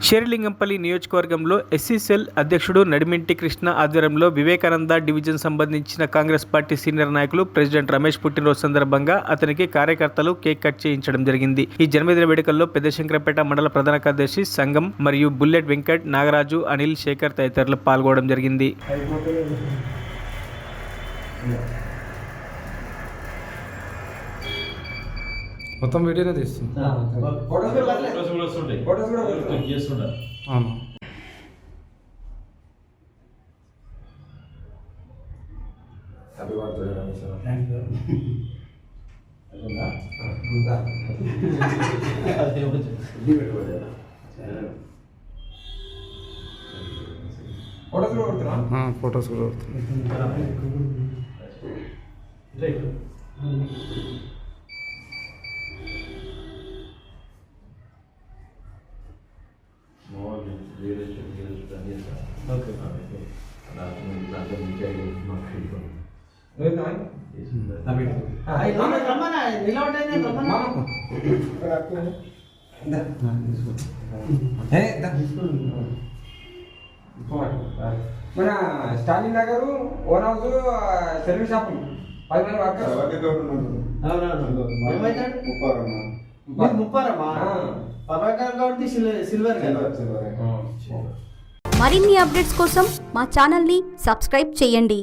షేర్లింగంపల్లి నియోజకవర్గంలో SC cell అధ్యక్షుడు నడిమింటి కృష్ణ ఆధ్వర్యంలో వివేకానంద డివిజన్ సంబంధించిన కాంగ్రెస్ పార్టీ సీనియర్ నాయకులు ప్రెసిడెంట్ రమేష్ పుట్టినరోజు సందర్భంగా అతనికి కార్యకర్తలు కేక్ కట్ చేయించడం జరిగింది. ఈ జన్మదిన వేడుకల్లో పెద్దశంకరపేట మండల ప్రధాన కార్యదర్శి సంగం మరియు బుల్లెట్ వెంకట్, నాగరాజు, అనిల్, శేఖర్ తదితరులు పాల్గొనడం జరిగింది. మొత్తం వీడియోనే తీస్తుంది. ఫొటోస్ కూడా మన Stalin Nagar own house service shop 10 మంది వర్కర్స్. మరిన్ని అప్డేట్స్ కోసం మా ఛానల్ని సబ్స్క్రైబ్ చేయండి.